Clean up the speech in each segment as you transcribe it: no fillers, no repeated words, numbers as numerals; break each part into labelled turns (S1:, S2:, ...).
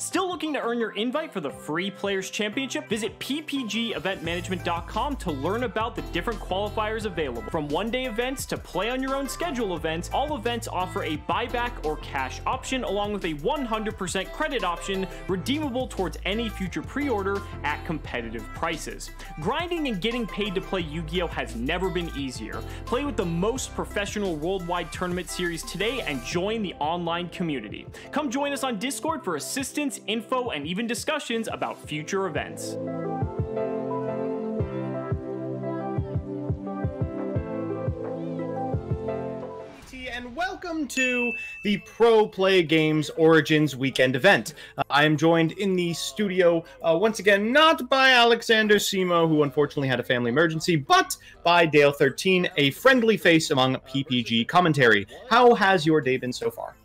S1: Still looking to earn your invite for the free Players Championship? Visit ppgeventmanagement.com to learn about the different qualifiers available. From one-day events to play-on-your-own schedule events, all events offer a buyback or cash option along with a 100% credit option redeemable towards any future pre-order at competitive prices. Grinding and getting paid to play Yu-Gi-Oh! Has never been easier. Play with the most professional worldwide tournament series today and join the online community. Come join us on Discord for assistance, info, and even discussions about future events.
S2: And welcome to the Pro Play Games Origins weekend event. I am joined in the studio once again, not by Alexander Simo, who unfortunately had a family emergency, but by Dale13, a friendly face among PPG commentary. How has your day been so far?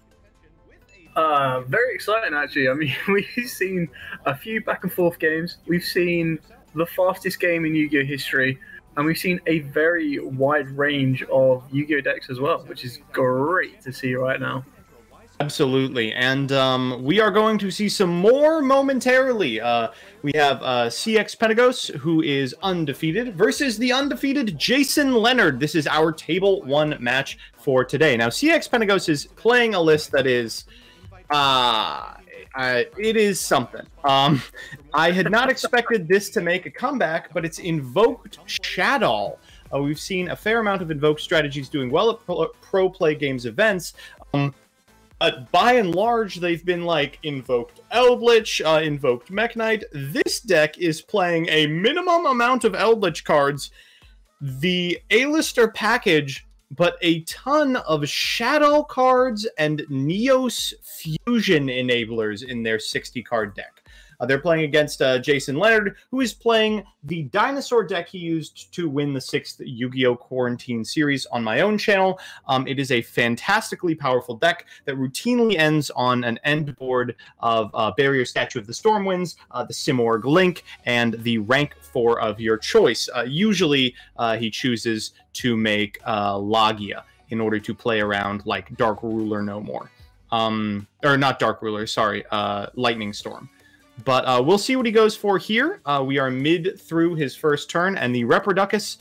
S3: Very exciting, actually. I mean, we've seen a few back and forth games. We've seen the fastest game in Yu-Gi-Oh! History, and we've seen a very wide range of Yu-Gi-Oh! Decks as well, which is great to see right now.
S2: Absolutely, and we are going to see some more momentarily. We have CX Penagos, who is undefeated, versus the undefeated Jason Leonard. This is our Table 1 match for today. Now, CX Penagos is playing a list that is... it is something. I had not expected this to make a comeback, but it's Invoked Shadow. We've seen a fair amount of Invoked strategies doing well at Pro Play Games events. By and large, they've been like Invoked Eldlich, Invoked Mech Knight. This deck is playing a minimum amount of Eldlich cards, the A-lister package, but a ton of Shadow cards and Neos Fusion enablers in their 60-card deck. They're playing against Jason Leonard, who is playing the dinosaur deck he used to win the 6th Yu-Gi-Oh! Quarantine series on my own channel. It is a fantastically powerful deck that routinely ends on an end board of Barrier Statue of the Stormwinds, the Simorgh Link, and the rank 4 of your choice. Usually, he chooses to make Logia in order to play around like Dark Ruler no more. Or not Dark Ruler, sorry, Lightning Storm. But we'll see what he goes for here. We are mid through his first turn, and the Reproducus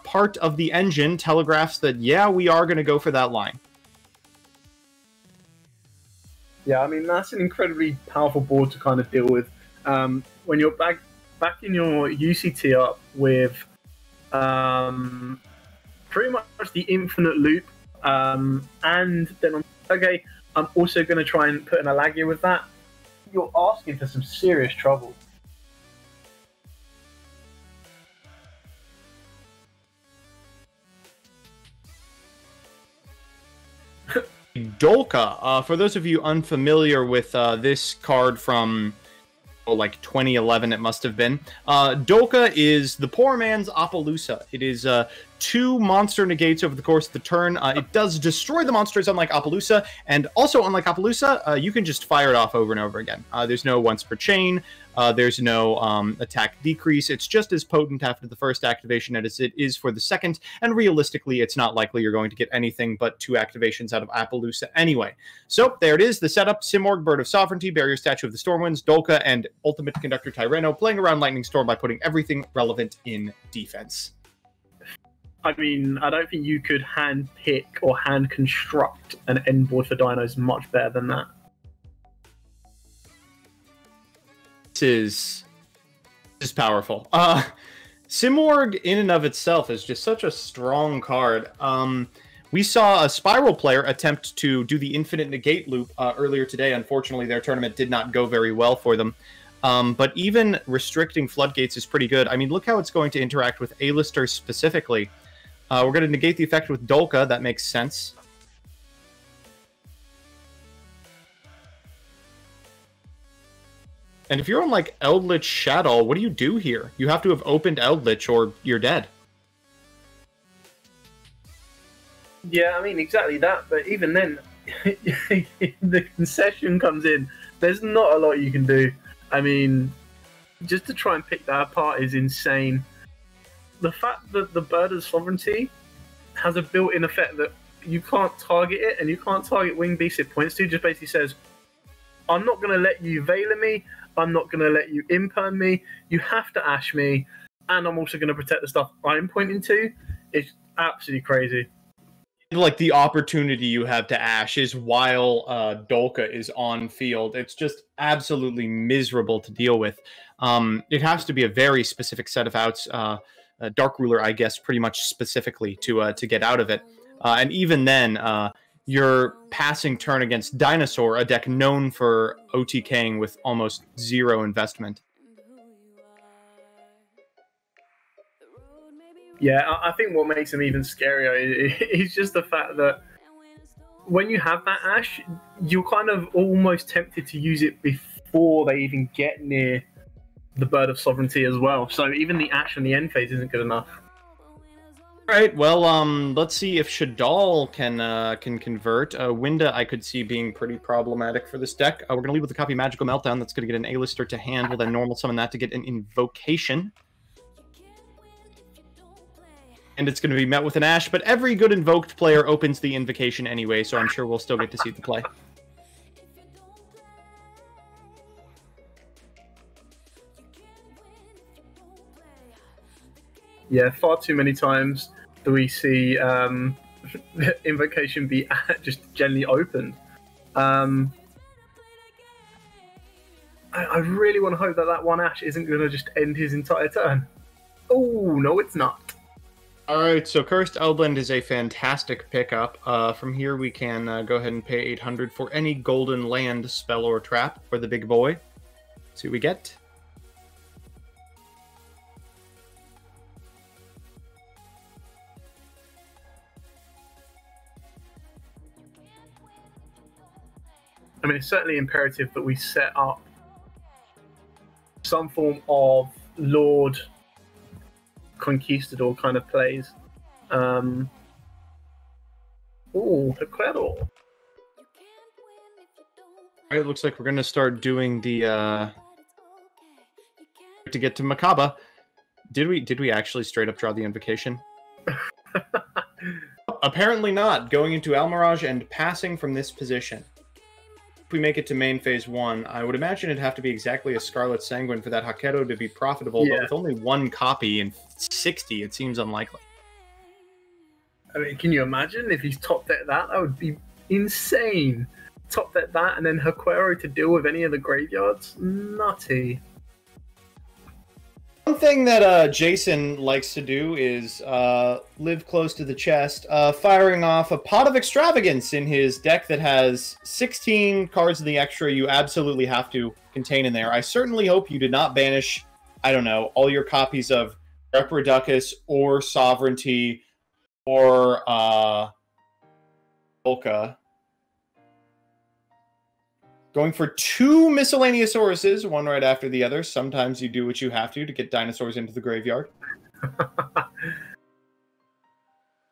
S2: part of the engine telegraphs that, yeah, we are going to go for that line.
S3: Yeah, I mean, that's an incredibly powerful board to kind of deal with. When you're back in your UCT up with pretty much the infinite loop, and then, okay, I'm also going to try and put an Alagia with that. You're asking for some serious trouble.
S2: Dolka. For those of you unfamiliar with this card from like 2011, it must have been. Dolka is the poor man's Appaloosa. It is 2 monster negates over the course of the turn. It does destroy the monsters, unlike Appaloosa, and also unlike Appaloosa, you can just fire it off over and over again. There's no once per chain. There's no attack decrease. It's just as potent after the first activation as it is for the second, and realistically, it's not likely you're going to get anything but 2 activations out of Appaloosa anyway. So there it is, the setup: Simorgh, Bird of Sovereignty, Barrier Statue of the Stormwinds, Dolka, and Ultimate Conductor Tyranno, playing around Lightning Storm by putting everything relevant in defense.
S3: I mean, I don't think you could hand pick or hand construct an end board for Dinos much better than that.
S2: This is powerful. Simorgh in and of itself is just such a strong card. We saw a Spiral player attempt to do the infinite negate loop earlier today. Unfortunately, their tournament did not go very well for them. But even restricting Floodgates is pretty good. I mean, look how it's going to interact with A-listers specifically. We're going to negate the effect with Dolka. That makes sense. And if you're on, like, Eldlich Shadow, what do you do here? You have to have opened Eldlich or you're dead.
S3: Yeah, I mean, exactly that. But even then, the concession comes in. There's not a lot you can do. I mean, just to try and pick that apart is insane. The fact that the Bird of Sovereignty has a built-in effect that you can't target it, and you can't target Winged Beast it points to, just basically says, I'm not going to let you Veiler me. I'm not going to let you Imperm me. You have to Ash me. And I'm also going to protect the stuff I'm pointing to. It's absolutely crazy.
S2: Like the opportunity you have to Ash is while Dolka is on field. It's just absolutely miserable to deal with. It has to be a very specific set of outs. Dark Ruler, I guess, pretty much specifically to get out of it. And even then, your passing turn against Dinosaur, a deck known for OTKing with almost zero investment.
S3: Yeah, I think what makes him even scarier is just the fact that when you have that Ash, you're kind of almost tempted to use it before they even get near the Bird of Sovereignty as well. So even the Ash in the end phase isn't good enough.
S2: All right, well, let's see if Shadal can convert. Winda, I could see being pretty problematic for this deck. We're going to leave with a copy of Magical Meltdown. That's going to get an A-lister to hand. We'll then normal summon that to get an Invocation. And it's going to be met with an Ash, but every good invoked player opens the Invocation anyway, so I'm sure we'll still get to see the play.
S3: Yeah, far too many times do we see the Invocation be just generally opened. I really want to hope that that one Ash isn't going to just end his entire turn. Oh, no, it's not.
S2: Alright, so Cursed Eldland is a fantastic pickup. From here we can go ahead and pay 800 for any golden land spell or trap for the big boy. See what we get.
S3: I mean, it's certainly imperative that we set up some form of Lord Conquistador kind of plays. Ooh, Hequero.
S2: Alright, looks like we're going to start doing the, to get to Makaba. Did we actually straight up draw the Invocation? Apparently not. Going into Almirage and passing from this position. If we make it to main phase 1, I would imagine it'd have to be exactly a Scarlet Sanguine for that Haketo to be profitable,
S3: Yeah.
S2: but with only one copy in 60, it seems unlikely.
S3: I mean, can you imagine if he's top deck that? That would be insane. Top deck that and then Hequero to deal with any of the graveyards? Nutty.
S2: One thing that Jason likes to do is live close to the chest, firing off a Pot of Extravagance in his deck that has 16 cards in the extra you absolutely have to contain in there. I certainly hope you did not banish, I don't know, all your copies of Reproducus or Sovereignty or Volca. Going for 2 miscellaneous Sauruses, one right after the other. Sometimes you do what you have to get dinosaurs into the graveyard.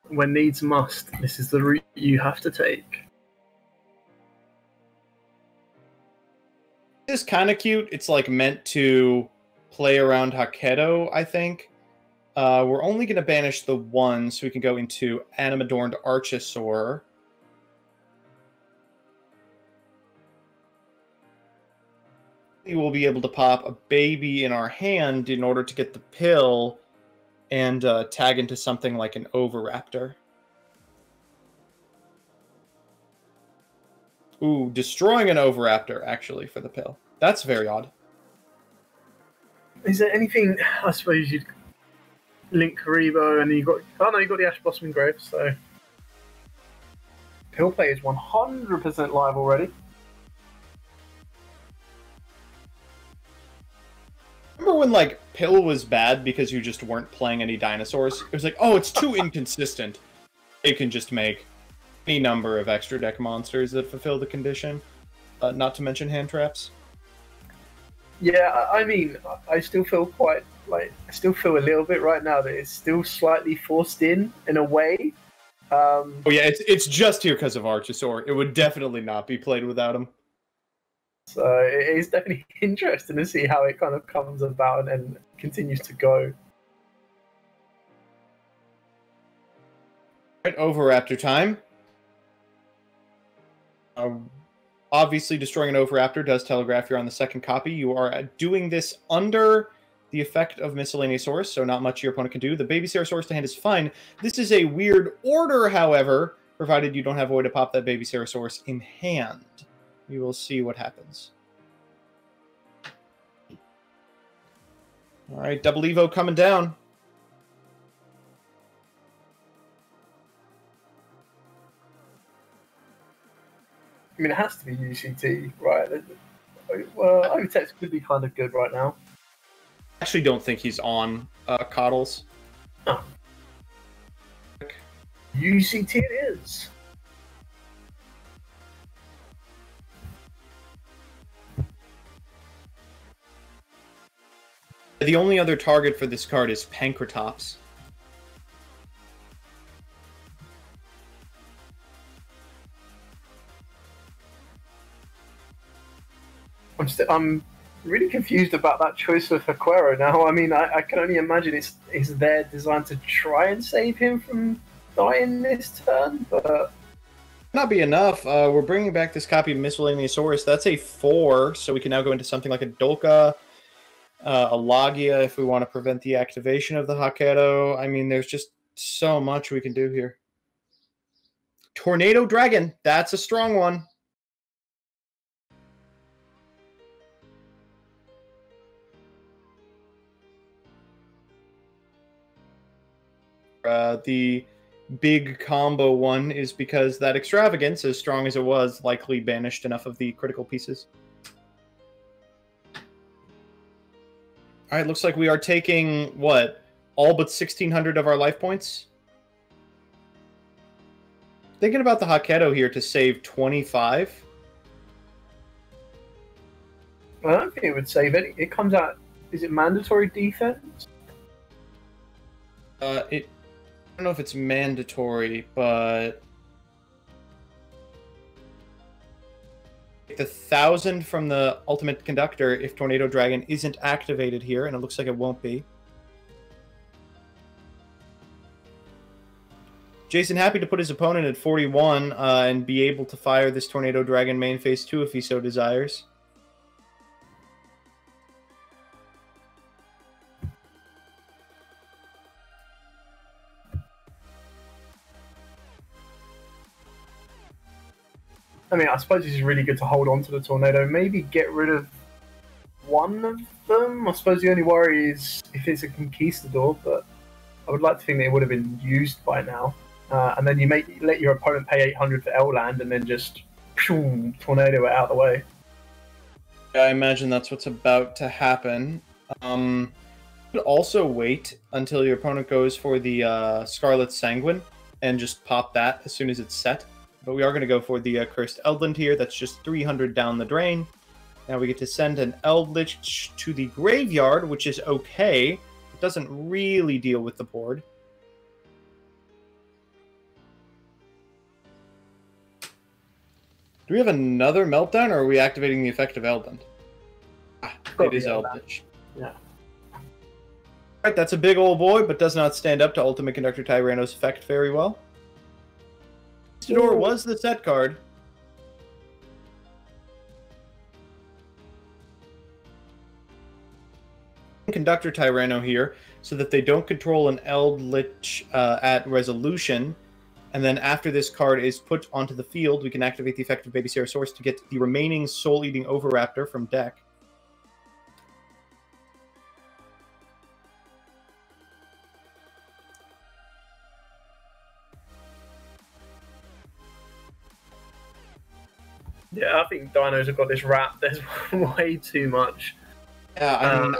S3: When needs must, this is the route you have to take.
S2: It's kind of cute. It's like meant to play around Haketo, I think. We're only going to banish the one so we can go into Animadorned Archosaur. We will be able to pop a baby in our hand in order to get the pill and tag into something like an Oviraptor. Ooh, destroying an Oviraptor, actually, for the pill. That's very odd.
S3: Is there anything, I suppose you'd link Karibo and you got, oh no, you got the Ash Blossom Grave, so pill play is 100% live already.
S2: Remember when, like, Pill was bad because you just weren't playing any dinosaurs? It was like, oh, it's too inconsistent. You can just make any number of extra deck monsters that fulfill the condition. Not to mention hand traps.
S3: Yeah, I mean, I still feel quite, like, I still feel a little bit right now that it's still slightly forced in a way.
S2: Oh yeah, it's just here because of Archosaur. It would definitely not be played without him.
S3: So it is definitely interesting to see how it kind of comes about and continues to go.
S2: Right, Oviraptor time. Obviously, destroying an Oviraptor does telegraph you're on the second copy. You are doing this under the effect of Miscellaneous Source, so not much your opponent can do. The Baby Source to hand is fine. This is a weird order, however, provided you don't have a way to pop that Baby Source in hand. You will see what happens. All right, Double Evo coming down.
S3: I mean, it has to be UCT, right? Well, Otex could be kind of good right now.
S2: I actually don't think he's on Coddles.
S3: Oh. UCT it is.
S2: The only other target for this card is Pankratops.
S3: I'm really confused about that choice of Aquero now. I mean, I can only imagine it's their design to try and save him from dying this turn, but...
S2: Not be enough. We're bringing back this copy of Miscellaneous Source. That's a 4, so we can now go into something like a Dolka, a Logia if we want to prevent the activation of the Hakero. I mean, there's just so much we can do here. Tornado Dragon. That's a strong one. The big combo one is because that Extravagance, as strong as it was, likely banished enough of the critical pieces. Alright, looks like we are taking, what, all but 1,600 of our life points? Thinking about the Hakero here to save 25.
S3: I don't think it would save any. It comes out, is it mandatory defense?
S2: I don't know if it's mandatory, but the 1,000 from the Ultimate Conductor if Tornado Dragon isn't activated here, and it looks like it won't be. Jason happy to put his opponent at 41 and be able to fire this Tornado Dragon main phase 2 if he so desires.
S3: I mean, I suppose it's really good to hold on to the Tornado. Maybe get rid of one of them. I suppose the only worry is if it's a Conquistador, but I would like to think that it would have been used by now. And then you let your opponent pay 800 for L-Land and then just Tornado it out of the way.
S2: I imagine that's what's about to happen. Could also wait until your opponent goes for the Scarlet Sanguine and just pop that as soon as it's set. But we are going to go for the Cursed Eldland here. That's just 300 down the drain. Now we get to send an Eldlich to the graveyard, which is okay. It doesn't really deal with the board. Do we have another Meltdown, or are we activating the effect of Eldland? Ah, it is Eldlich.
S3: Yeah.
S2: Alright, that's a big old boy, but does not stand up to Ultimate Conductor Tyranno's effect very well. Conquistador was the set card. Conductor Tyranno here, so that they don't control an Eldlich at resolution. And then after this card is put onto the field, we can activate the effect of Baby Source to get the remaining Soul-Eating Oviraptor from deck.
S3: Yeah, I think Dinos have got this wrapped. There's way too much.
S2: Yeah, I mean,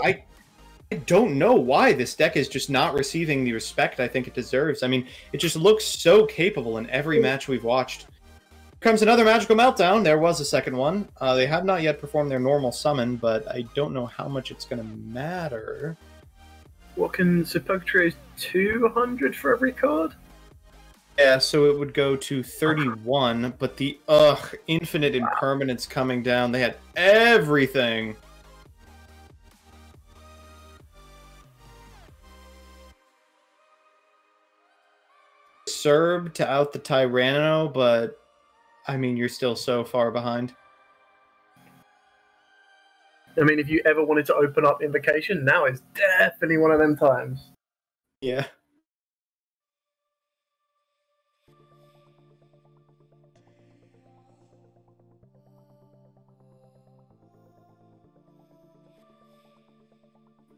S2: I don't know why this deck is just not receiving the respect I think it deserves. I mean, it just looks so capable in every match we've watched. Here comes another Magical Meltdown. There was a second one. They have not yet performed their normal summon, but I don't know how much it's going to matter.
S3: What can Purgatory is 200 for every card?
S2: Yeah, so it would go to 31, but the infinite impermanence coming down. They had everything. Serb to out the Tyranno, but I mean, you're still so far behind.
S3: I mean, if you ever wanted to open up Invocation, now is definitely one of them times.
S2: Yeah.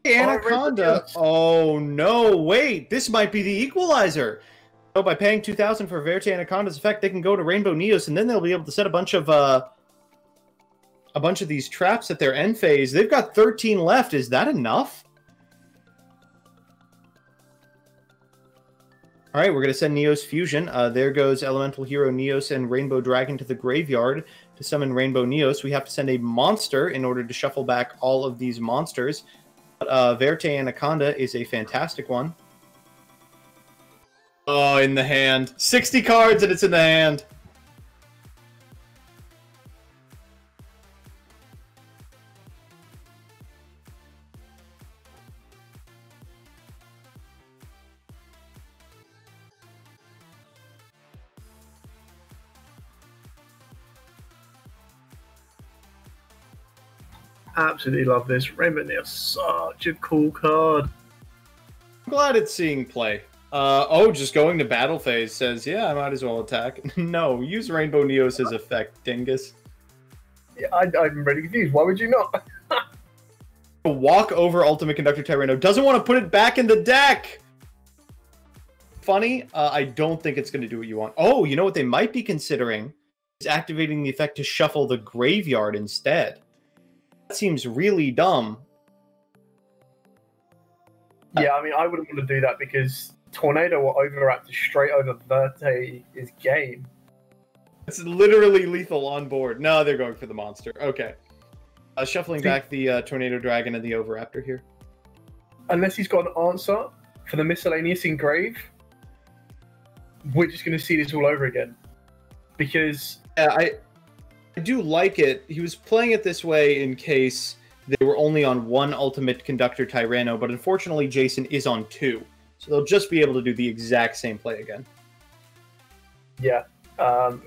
S2: Anaconda. Oh no! Wait, this might be the equalizer. So by paying 2,000 for Verte Anaconda's effect, they can go to Rainbow Neos, and then they'll be able to set a bunch of these traps at their end phase. They've got 13 left. Is that enough? All right, we're gonna send Neos Fusion. There goes Elemental Hero Neos and Rainbow Dragon to the graveyard to summon Rainbow Neos. We have to send a monster in order to shuffle back all of these monsters. Verte Anaconda is a fantastic one. Oh, in the hand. 60 cards and it's in the hand.
S3: Absolutely love this. Rainbow Neos, such a cool card.
S2: I'm glad it's seeing play. Oh, just going to battle phase says, yeah, I might as well attack. No, use Rainbow Neos' effect, dingus.
S3: Yeah, I'm really confused. Why would you not?
S2: Walk over Ultimate Conductor Tyranno. Doesn't want to put it back in the deck! Funny, I don't think it's going to do what you want. Oh, you know what they might be considering? Is activating the effect to shuffle the graveyard instead. That seems really dumb.
S3: Yeah, I mean, I wouldn't want to do that because Tornado will overwrap to straight over Verte's game.
S2: It's literally lethal on board. No, they're going for the monster. Okay. Shuffling back the Tornado Dragon and the Overraptor here.
S3: Unless he's got an answer for the Miscellaneous Engrave, we're just going to see this all over again. Because...
S2: I do like it. He was playing it this way in case they were only on one Ultimate Conductor Tyranno, but unfortunately Jason is on two. So they'll just be able to do the exact same play again.
S3: Yeah.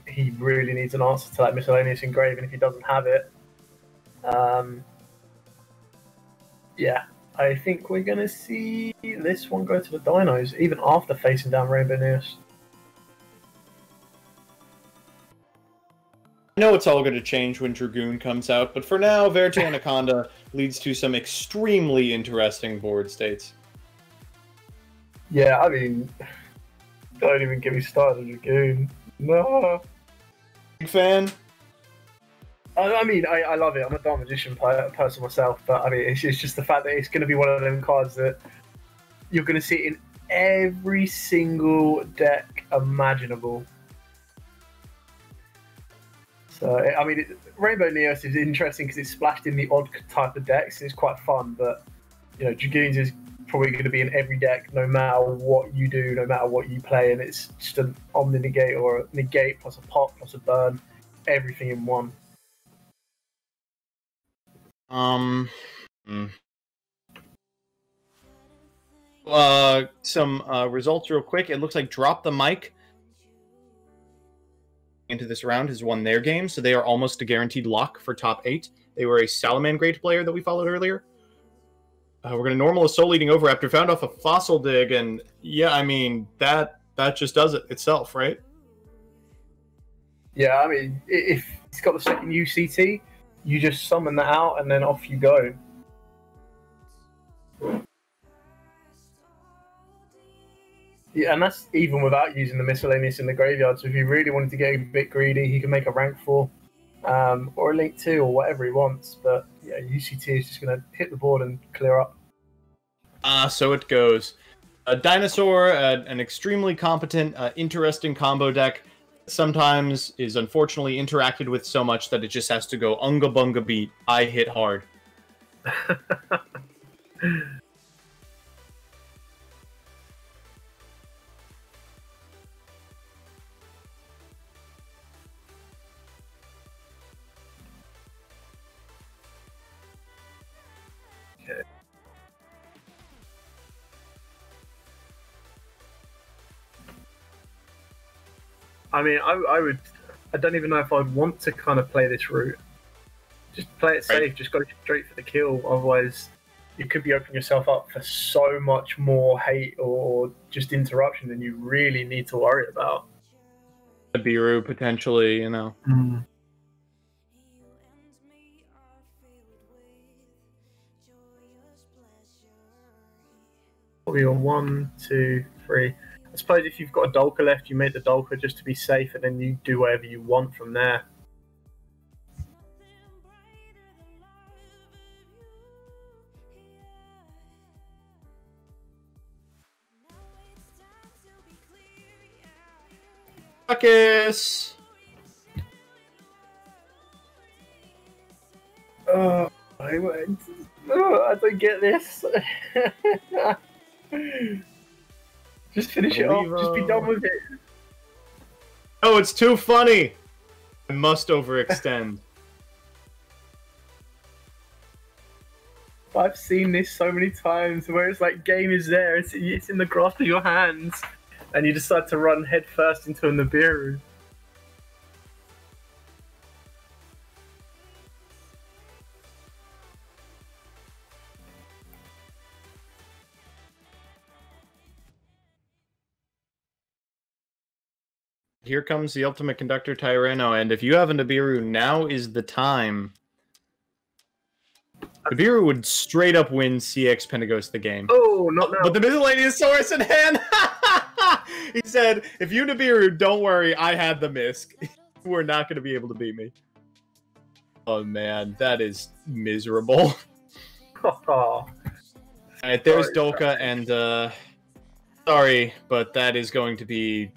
S3: He really needs an answer to that Miscellaneous Engrave, and if he doesn't have it, yeah, I think we're going to see this one go to the Dinos, even after facing down Rainbow Neos.
S2: I know it's all going to change when Dragoon comes out, but for now, Verte Anaconda leads to some extremely interesting board states.
S3: Yeah, I mean, don't even get me started, Dragoon. No.
S2: Big fan?
S3: I mean, I love it. I'm a Dark Magician person myself, but I mean, it's just the fact that it's going to be one of them cards that you're going to see in every single deck imaginable. So, I mean, Rainbow Neos is interesting because it's splashed in the odd type of decks. It's quite fun, but, you know, Dragoons is probably going to be in every deck no matter what you do, no matter what you play, and it's just an Omni-Negate or a Negate plus a Pop plus a Burn, everything in one.
S2: Some results real quick. It looks like Drop the Mic into this round has won their game, so they are almost a guaranteed lock for top 8. They were a Salamangreat player that we followed earlier. We're going to normal a Soul Eating Overraptor, found off a Fossil Dig, and yeah, I mean, that just does it itself, right?
S3: Yeah, I mean, if it's got the second UCT, you just summon that out and then off you go. Yeah, and that's even without using the Miscellaneous in the graveyard. So if he really wanted to get a bit greedy, he can make a rank 4 or a link 2 or whatever he wants. But yeah, UCT is just going to hit the board and clear up.
S2: So it goes. A Dinosaur, an extremely competent, interesting combo deck. Sometimes is unfortunately interacted with so much that it just has to go unga bunga beat. I hit hard.
S3: Okay. I mean, I don't even know if I'd want to kind of play this route, Just play it safe. Just go straight for the kill. Otherwise, you could be opening yourself up for so much more hate or just interruption than you really need to worry about.
S2: Nibiru potentially, you know.
S3: What are we on? 1, 2, 3. I suppose if you've got a Dolka left, you make the Dolka just to be safe, and then you do whatever you want from there.
S2: Ruckus!
S3: Oh, I don't get this. Just finish it off. Just be done with it.
S2: Oh, it's too funny. I must overextend.
S3: I've seen this so many times where it's like game is there, it's in the grasp of your hands, and you decide to run head first into a Nibiru.
S2: Here comes the Ultimate Conductor Tyranno, and if you have a Nibiru, now is the time. Nibiru would straight up win CX Pentagos the game.
S3: Oh, not now.
S2: But the Miscellaneousaurus in hand! He said, if you Nibiru, don't worry, I had the Misk. You are not going to be able to beat me. Oh man, that is miserable. Alright, there's Dolka, and sorry, but that is going to be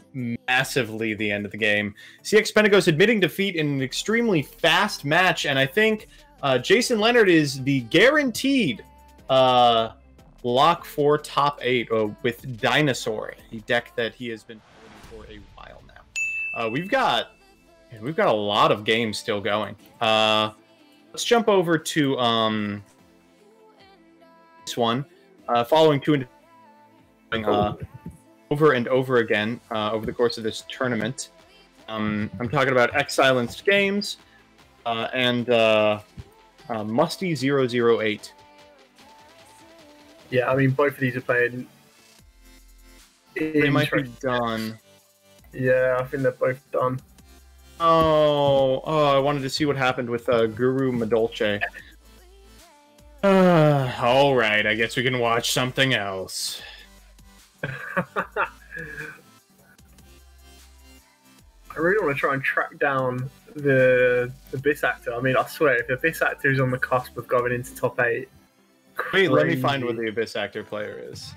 S2: massively the end of the game. CX Pentagos admitting defeat in an extremely fast match, and I think Jason Leonard is the guaranteed lock for top 8 with Dinosaur, a deck that he has been playing for a while now. We've got a lot of games still going. Let's jump over to this one. Following two over and over again over the course of this tournament. I'm talking about Exilenced Games and Musty 008.
S3: Yeah, I mean, both of these are playing.
S2: They might be done.
S3: Yeah, I think they're both done.
S2: Oh, I wanted to see what happened with Guru Madolce. All right, I guess we can watch something else.
S3: I really want to try and track down the Abyss Actor. I mean, I swear, if the Abyss Actor is on the cusp of going into top 8,
S2: wait, let me find what the Abyss Actor player is.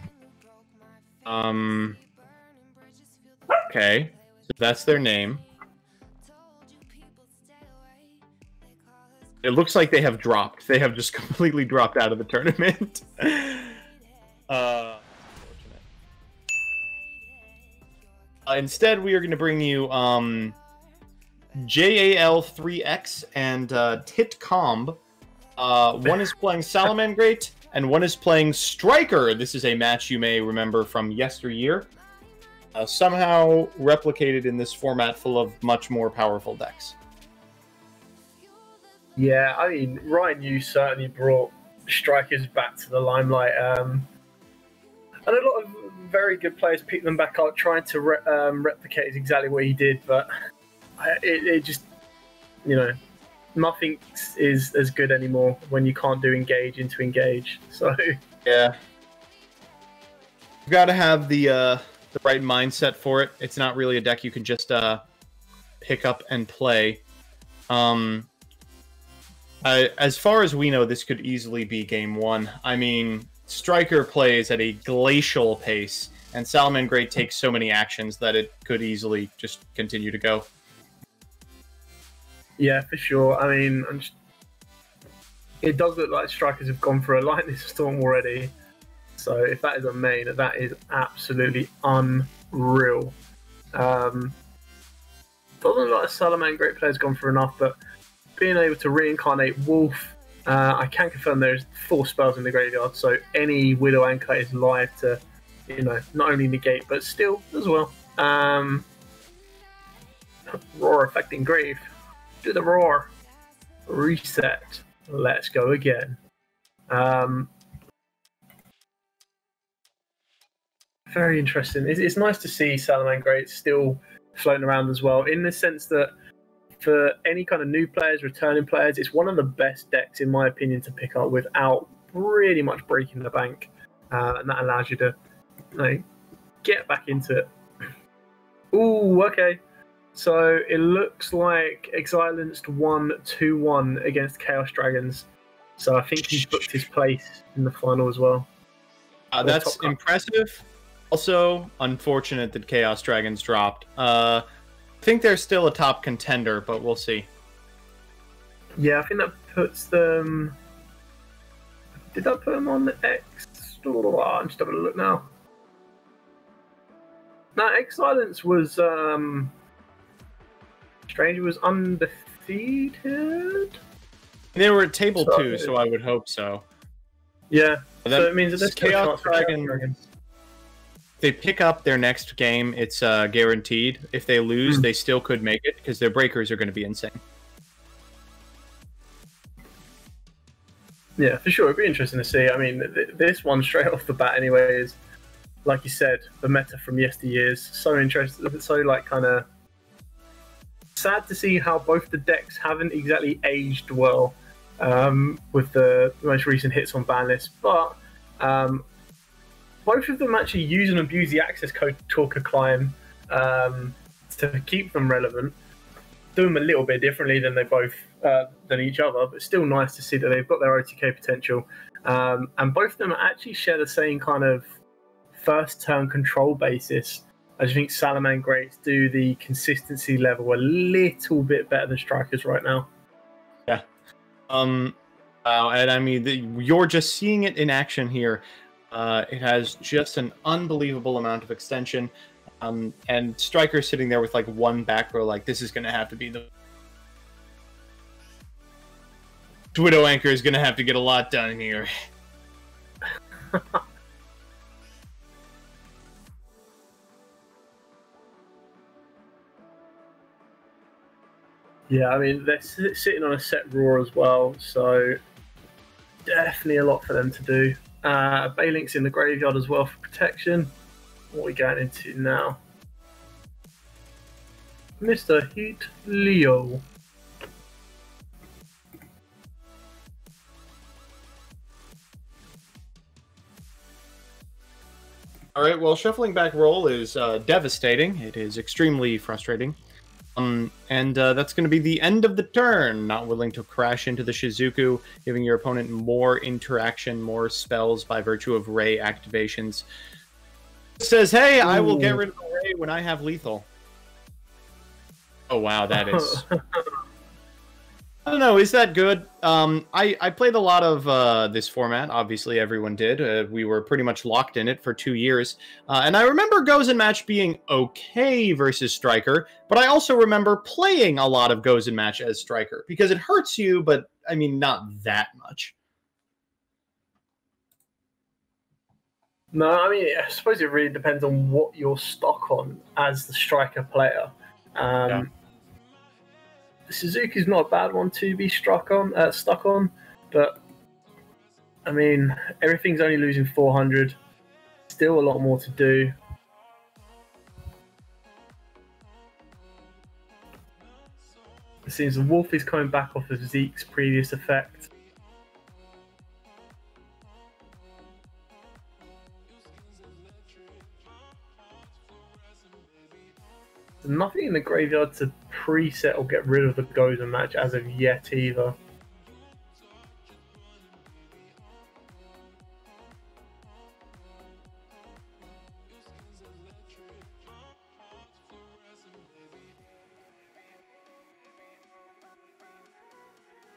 S2: Okay, so that's their name. It looks like they have dropped. They have just completely dropped out of the tournament. Instead, we are going to bring you JAL3X and Titcomb. One is playing Salamangrate, and one is playing Striker. This is a match you may remember from yesteryear. Somehow replicated in this format full of much more powerful decks.
S3: Yeah, I mean, Ryan, you certainly brought Strikers back to the limelight. And a lot of very good players picked them back up, trying to replicate exactly what he did, but it just, you know, nothing is as good anymore when you can't do engage into engage. So
S2: yeah, you've got to have the right mindset for it. It's not really a deck you can just pick up and play. As far as we know, this could easily be game 1. I mean, Striker plays at a glacial pace, and Salamangrate takes so many actions that it could easily just continue to go.
S3: Yeah, for sure. I mean, it does look like Strikers have gone for a lightning storm already. So if that is a main, that is absolutely unreal. Doesn't look like a Salamangrate player's gone for enough, but being able to reincarnate Wolf, I can confirm there's 4 spells in the graveyard, so any Widow Anchor is live to, you know, not only negate, but steal as well. Roar affecting Grave. Do the roar. reset. Let's go again. Very interesting. It's nice to see Salamangreat still floating around as well, in the sense that for any kind of new players, returning players, it's one of the best decks, in my opinion, to pick up without pretty much breaking the bank. And that allows you to get back into it. Ooh, okay. So it looks like Exilenced won 2-1 against Chaos Dragons. So I think he's booked his place in the final as well.
S2: That's impressive. Also, unfortunate that Chaos Dragons dropped. I think they're still a top contender, but we'll see.
S3: Yeah, I think that puts them... Did that put them on the X? I'm just having a look now. No, Exilence was... Stranger was undefeated?
S2: They were at table 2, so I would hope so.
S3: Yeah, so it means that there's
S2: Chaos Dragons. They pick up their next game, it's guaranteed. If they lose, they still could make it, because their breakers are going to be insane.
S3: Yeah, for sure. It'd be interesting to see. I mean, this one straight off the bat anyway is, like you said, the meta from yesteryears. So interesting, so kind of sad to see how both the decks haven't exactly aged well with the most recent hits on ban list, but both of them actually use and abuse the access code Talker Climb to keep them relevant. Do them a little bit differently than they both than each other, but still nice to see that they've got their OTK potential. And both of them actually share the same kind of first turn control basis. I just think Salamangreats do the consistency level a little bit better than Strikers right now.
S2: Yeah. And I mean, you're just seeing it in action here. It has just an unbelievable amount of extension. And Striker's sitting there with one back row, this is going to have to be the... Widow Anchor is going to have to get a lot done here.
S3: Yeah, I mean, they're sitting on a set roar as well, so definitely a lot for them to do. Baylink's in the graveyard as well for protection. What are we going into now? Mr. YuGiOh.
S2: All right, well, shuffling back roll is devastating. It is extremely frustrating. And that's going to be the end of the turn. Not willing to crash into the Shizuku, giving your opponent more interaction, more spells by virtue of Ray activations. It says, hey, I will get rid of the Ray when I have lethal. Oh, wow, that is... I don't know, is that good? I played a lot of this format, obviously everyone did. We were pretty much locked in it for 2 years. And I remember Goes and Match being okay versus Striker, but I also remember playing a lot of Goes and Match as Striker, because it hurts you, but, I mean, not that much.
S3: No, I mean, I suppose it really depends on what you're stuck on as the Striker player. Yeah. Suzuki's not a bad one to be stuck on, but I mean, everything's only losing 400. Still a lot more to do. It seems the Wolf is coming back off of Zeke's previous effect. Nothing in the graveyard to preset or get rid of the Goes and Match as of yet either.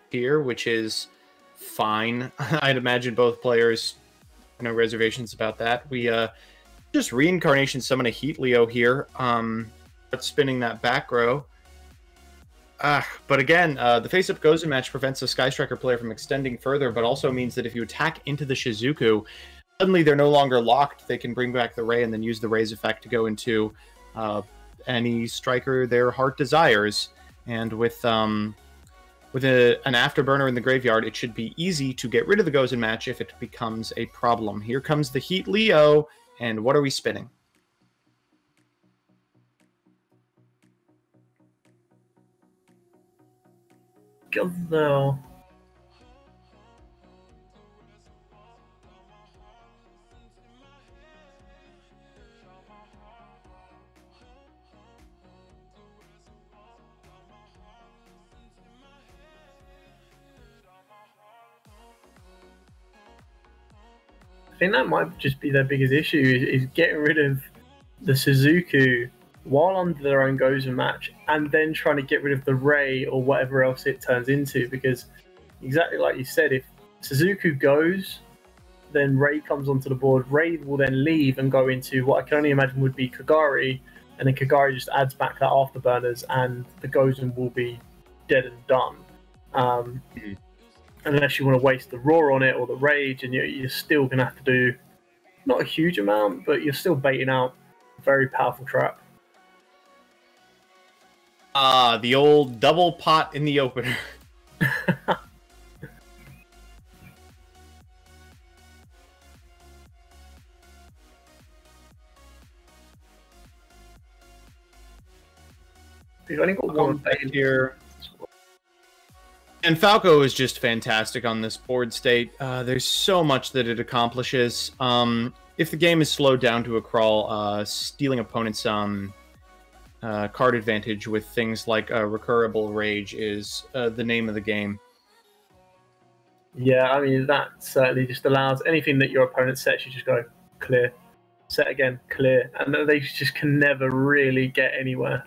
S2: Here, which is fine. I'd imagine both players, no reservations about that. We just reincarnation summon a Heat Leo here. Spinning that back row. But again, the face-up Goes and Match prevents a Sky Striker player from extending further, but also means that if you attack into the Shizuku, suddenly they're no longer locked. They can bring back the Ray and then use the Ray's effect to go into any Striker their heart desires. And with With an afterburner in the graveyard, it should be easy to get rid of the Gozen match if it becomes a problem. Here comes the Heat Leo, and what are we spinning?
S3: God, no. I think that might just be their biggest issue is getting rid of the Suzuku while under their own Gozen match, and then trying to get rid of the Ray or whatever else it turns into. Because exactly like you said, if Suzuku goes, then Ray comes onto the board. Ray will then leave and go into what I can only imagine would be Kagari, and then Kagari just adds back that afterburners, and the Gozen will be dead and done. Unless you want to waste the Roar on it or the Rage, and you're still going to have to do not a huge amount, but you're still baiting out a very powerful trap.
S2: The old double pot in the opener.
S3: You've only got one
S2: here. And Falco is just fantastic on this board state. There's so much that it accomplishes. If the game is slowed down to a crawl, stealing opponents' card advantage with things like recurable rage is the name of the game.
S3: Yeah, I mean, that certainly just allows anything that your opponent sets, you just go, clear. Set again, clear. And they just can never really get anywhere.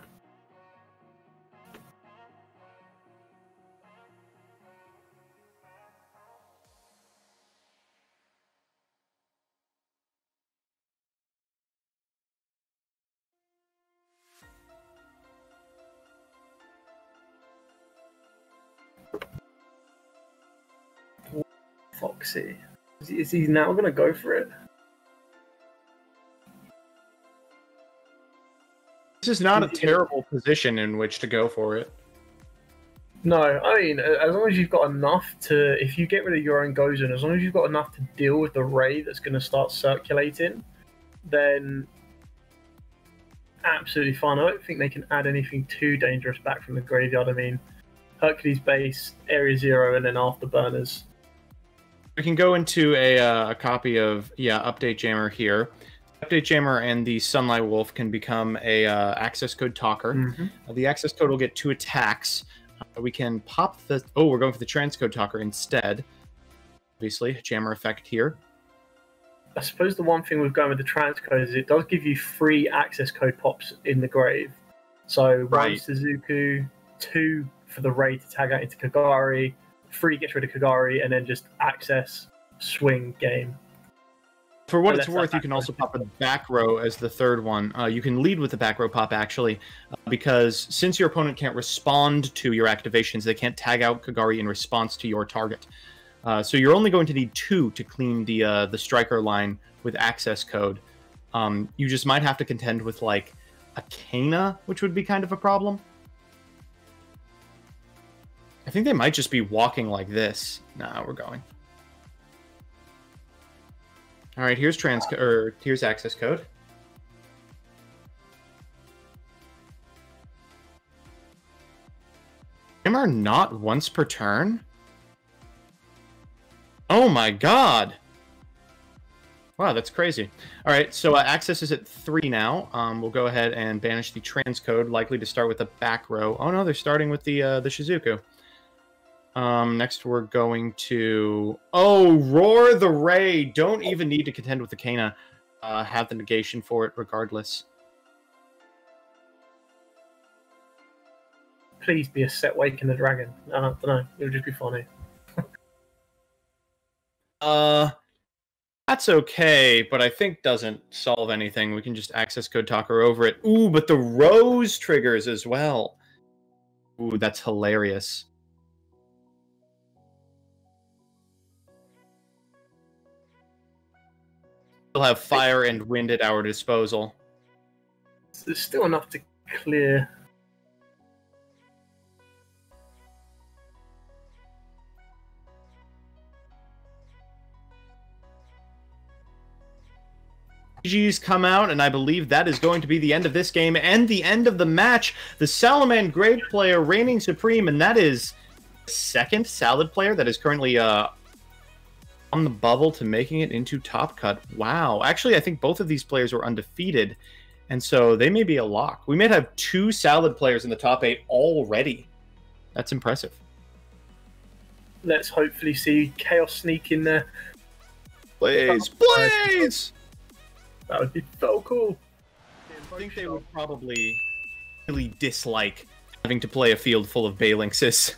S3: Foxy. Is he now going to go for it?
S2: This is not a terrible position in which to go for it.
S3: No, I mean, as long as you've got enough to, if you get rid of your own Gozen, as long as you've got enough to deal with the Ray that's going to start circulating, then absolutely fine. I don't think they can add anything too dangerous back from the graveyard. I mean, Hercules base, Area 0, and then Afterburners.
S2: We can go into a copy of, Update Jammer here. Update Jammer and the Sunlight Wolf can become a access code talker.
S3: Mm-hmm.
S2: The access code will get 2 attacks. We can pop the... Oh, we're going for the transcode talker instead. Obviously, Jammer effect here.
S3: I suppose the one thing with going with the transcode is it does give you 3 access code pops in the grave. So
S2: Right.
S3: 1 Suzuku, 2 for the Ray to tag out into Kagari, 3 gets rid of Kagari, and then just access, swing, game.
S2: For what
S3: So
S2: it's
S3: that's
S2: worth,
S3: that
S2: you can also pop a back row as the third one. You can lead with the back row pop, actually, because since your opponent can't respond to your activations, they can't tag out Kagari in response to your target. So you're only going to need 2 to clean the striker line with access code. You just might have to contend with, like, a Kana, which would be kind of a problem. I think they might just be walking like this. Nah, we're going. All right, here's here's access code. Jammer not once per turn? Oh my god! Wow, that's crazy. All right, so access is at 3 now. We'll go ahead and banish the transcode, likely to start with the back row. Oh no, they're starting with the Shizuku. Next we're going to... Oh, Roar the Ray! Don't even need to contend with the Kana. Have the negation for it regardless.
S3: Please be a set Wake in the Dragon. I don't know. It would just be funny.
S2: That's okay, but I think doesn't solve anything. We can just access code talker over it. Ooh, but the Rose triggers as well. Ooh, that's hilarious. We'll have fire and wind at our disposal.
S3: There's still enough to clear.
S2: GGs come out, and I believe that is going to be the end of this game and the end of the match. The Salaman Grave player reigning supreme, and that is the second Salad player that is currently on the bubble to making it into Top Cut. Wow. Actually, I think both of these players were undefeated, and so they may be a lock. We may have 2 Salad players in the top 8 already. That's impressive.
S3: Let's hopefully see Chaos sneak in there.
S2: Blaze! Blaze!
S3: That would be so cool.
S2: I think they would probably really dislike having to play a field full of Balinxes.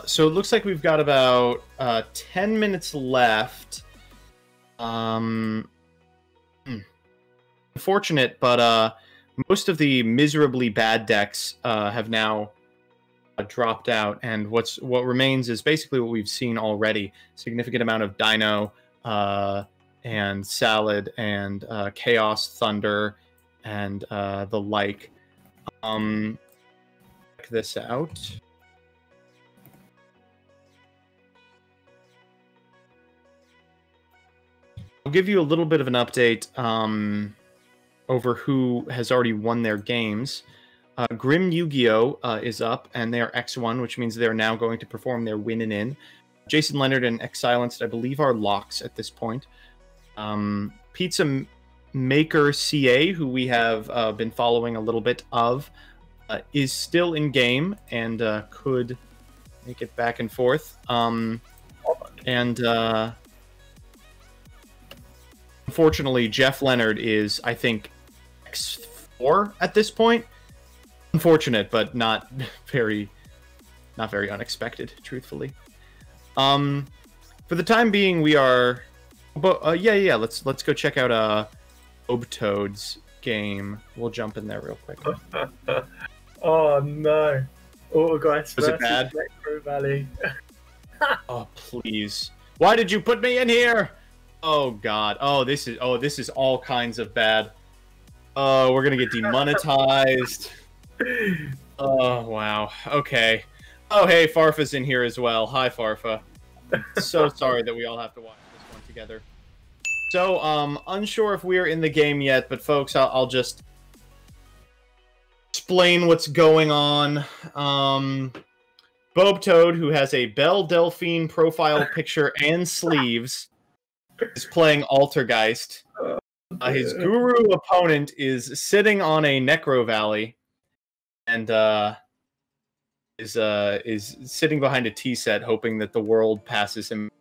S2: So it looks like we've got about 10 minutes left. Unfortunate, but most of the miserably bad decks have now dropped out, and what remains is basically what we've seen already: significant amount of Dino and Salad and Chaos Thunder and the like. Check this out. I'll give you a little bit of an update over who has already won their games. Grim YuGiOh is up, and they are X1, which means they're now going to perform their win and in. Jason Leonard and X Silenced, I believe, are locks at this point. Pizza Maker CA, who we have been following a little bit of, is still in game and could make it back and forth. Unfortunately, Jeff Leonard is, I think, X4 at this point. Unfortunate, but not very unexpected, truthfully. For the time being, we are. Yeah. Let's go check out Obtoad's game. We'll jump in there real quick.
S3: Oh no! Autogeist
S2: Was it bad?
S3: Necro Valley.
S2: Oh please! Why did you put me in here? Oh god! Oh this is all kinds of bad. Oh, we're gonna get demonetized. Oh, wow. Okay. Oh, hey, Farfa's in here as well. Hi, Farfa. So sorry that we all have to watch this one together. So, unsure if we're in the game yet, but folks, I'll just explain what's going on. Bobtoad, who has a Belle Delphine profile picture and sleeves, is playing Altergeist. His guru opponent is sitting on a Necro Valley. And is sitting behind a tea set, hoping that the world passes him.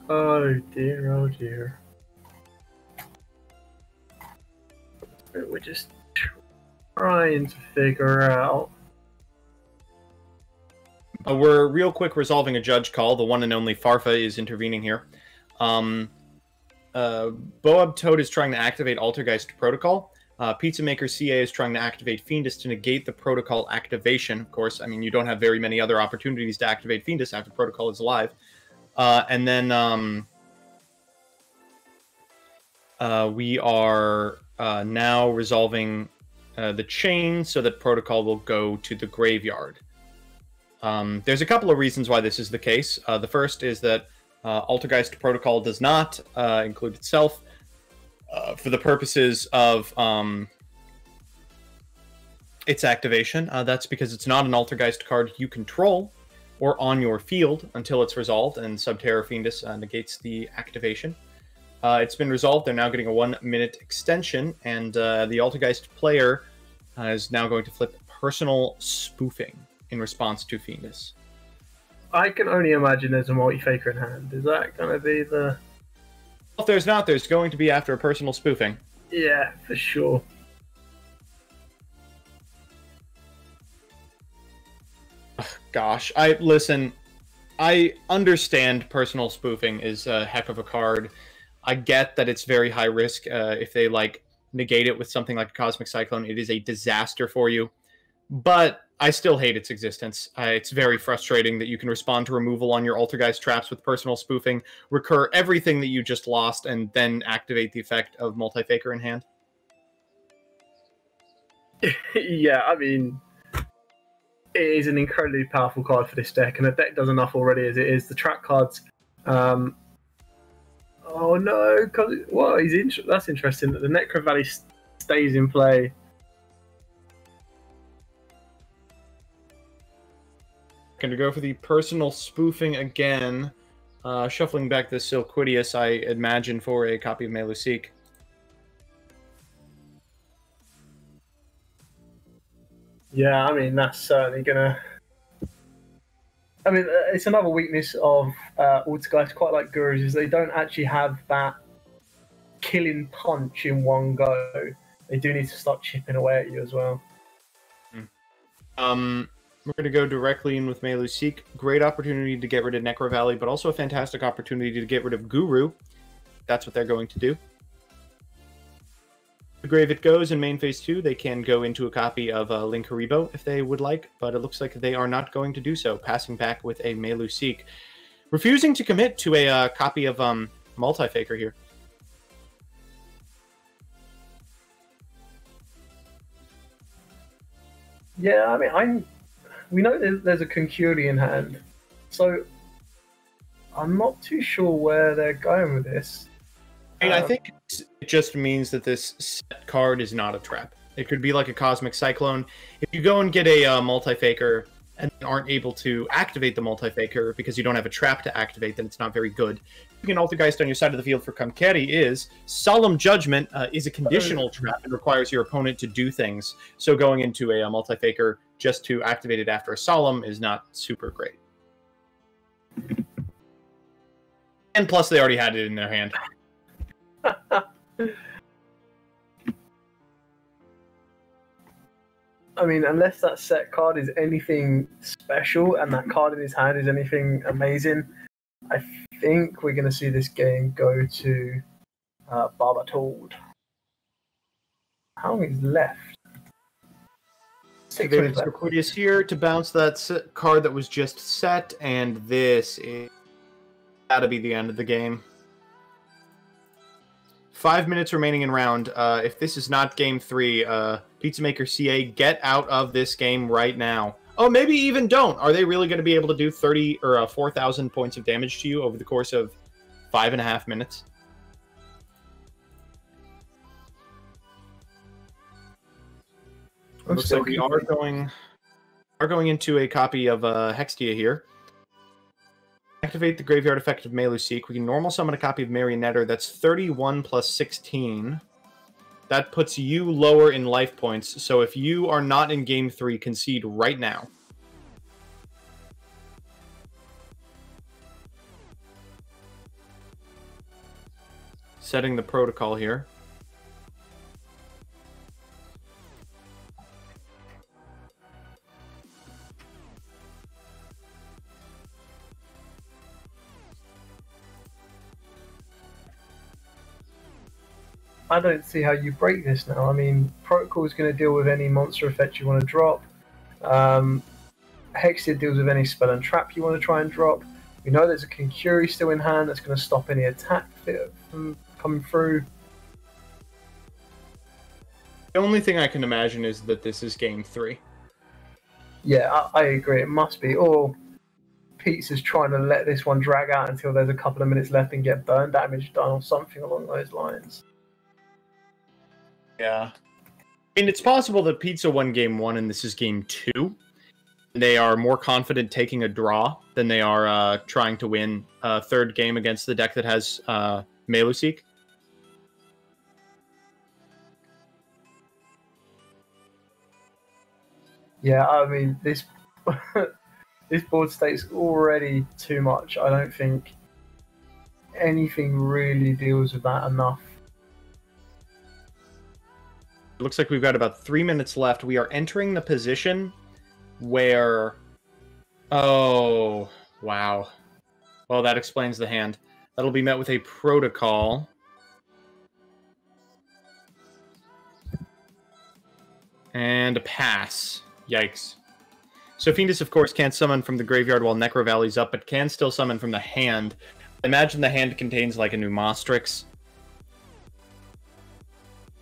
S3: Oh dear, oh dear. We're just trying to figure out.
S2: We're real quick resolving a judge call. The one and only Farfa is intervening here. Boab Toad is trying to activate Altergeist Protocol. Pizza Maker CA is trying to activate Fiendus to negate the protocol activation. Of course, I mean, you don't have very many other opportunities to activate Fiendus after Protocol is alive. And then we are now resolving the chain so that Protocol will go to the graveyard. There's a couple of reasons why this is the case. The first is that Altergeist Protocol does not include itself for the purposes of its activation. That's because it's not an Altergeist card you control or on your field until it's resolved, and Subterra Fiendus negates the activation. It's been resolved. They're now getting a 1-minute extension, and the Altergeist player is now going to flip personal spoofing in response to Fiendus.
S3: I can only imagine there's a multi-faker in hand. Is that going to be the...
S2: If there's not, there's going to be after a personal spoofing.
S3: Yeah, for sure.
S2: Gosh, listen, I understand personal spoofing is a heck of a card. I get that it's very high risk. If they, like, negate it with something like a Cosmic Cyclone, it is a disaster for you. But I still hate its existence. It's very frustrating that you can respond to removal on your Altergeist traps with personal spoofing, recur everything that you just lost, and then activate the effect of Multi-Faker in hand.
S3: Yeah, I mean, it is an incredibly powerful card for this deck, and the deck does enough already as it is. The track cards. Oh no! Well, that's interesting that the Necro Valley stays in play.
S2: Going to go for the personal spoofing again. Shuffling back the Silquidius, I imagine, for a copy of Meluseek.
S3: Yeah, I mean, that's certainly gonna. I mean, it's another weakness of Altergeist, quite like Gurus, is they don't actually have that killing punch in one go. They do need to start chipping away at you as well.
S2: We're going to go directly in with Meluseek. Great opportunity to get rid of Necro Valley, but also a fantastic opportunity to get rid of Guru. That's what they're going to do. The grave it goes in main phase 2. They can go into a copy of Link Haribo if they would like, but it looks like they are not going to do so, passing back with a Meluseek. Refusing to commit to a copy of Multi-Faker here.
S3: Yeah, I mean, we know there's a Concuri in hand, so I'm not too sure where they're going with this.
S2: I think it just means that this set card is not a trap. It could be like a Cosmic Cyclone. If you go and get a Multi-Faker and aren't able to activate the Multi-Faker because you don't have a trap to activate, then it's not very good. You can Altergeist on your side of the field for Kamkeri is Solemn Judgment is a conditional trap and requires your opponent to do things. So going into a Multi-Faker just to activate it after a Solemn is not super great. And plus they already had it in their hand.
S3: I mean, unless that set card is anything special and that card in his hand is anything amazing, I think we're going to see this game go to Barbatald. How long is left? 6 minutes left.
S2: Silquidius here to bounce that card that was just set, and this is gotta be the end of the game. 5 minutes remaining in round. If this is not game 3, Pizza Maker CA, get out of this game right now. Oh, maybe even don't. Are they really going to be able to do 30 or 4,000 points of damage to you over the course of 5.5 minutes? Looks like we are going into a copy of Hextia here. Activate the graveyard effect of Meluseek. We can normal summon a copy of Marionetter. That's 31 plus 16. That puts you lower in life points. So if you are not in game 3, concede right now. Setting the protocol here.
S3: I don't see how you break this now. I mean, Protocol is going to deal with any monster effect you want to drop. Hexia deals with any spell and trap you want to try and drop. We know there's a Concuri still in hand that's going to stop any attack from coming through.
S2: The only thing I can imagine is that this is game 3.
S3: Yeah, I agree. It must be. Or Pizza's trying to let this one drag out until there's a couple of minutes left and get burn damage done or something along those lines.
S2: Yeah. I mean, it's possible that Pizza won game 1 and this is game 2. They are more confident taking a draw than they are trying to win a third game against the deck that has Meluseek.
S3: Yeah, I mean, this this board state's already too much. I don't think anything really deals with that enough.
S2: It looks like we've got about 3 minutes left. We are entering the position where... Oh, wow. Well, that explains the hand. That'll be met with a protocol. And a pass. Yikes. So Fiendus, of course, can't summon from the graveyard while Necro Valley's up, but can still summon from the hand. Imagine the hand contains like a Pneumostrix.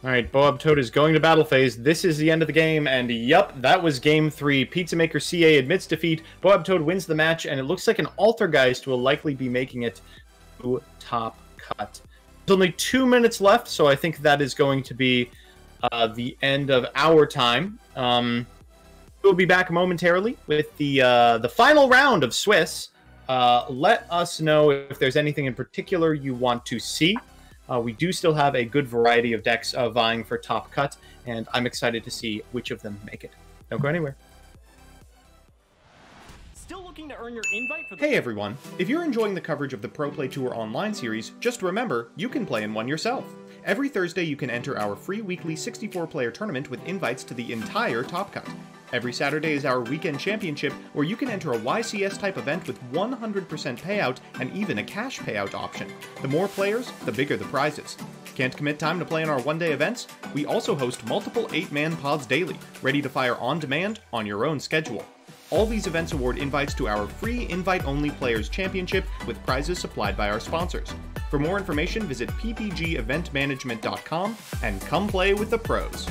S2: Alright, Boab Toad is going to battle phase. This is the end of the game, and yup, that was game 3. Pizza Maker CA admits defeat. Boab Toad wins the match, and it looks like an Altergeist will likely be making it to top cut. There's only 2 minutes left, so I think that is going to be the end of our time. We'll be back momentarily with the final round of Swiss. Let us know if there's anything in particular you want to see. We do still have a good variety of decks vying for top cut, and I'm excited to see which of them make it. Don't go anywhere.
S1: Still looking to earn your invite for the
S2: Hey everyone, if you're enjoying the coverage of the Pro Play Tour online series, just remember, you can play in one yourself. Every Thursday you can enter our free weekly 64-player tournament with invites to the entire Top Cut. Every Saturday is our weekend championship, where you can enter a YCS-type event with 100% payout and even a cash payout option. The more players, the bigger the prizes. Can't commit time to play in our one-day events? We also host multiple 8-man pods daily, ready to fire on demand on your own schedule. All these events award invites to our free invite-only Players Championship with prizes supplied by our sponsors. For more information, visit ppgeventmanagement.com and come play with the pros.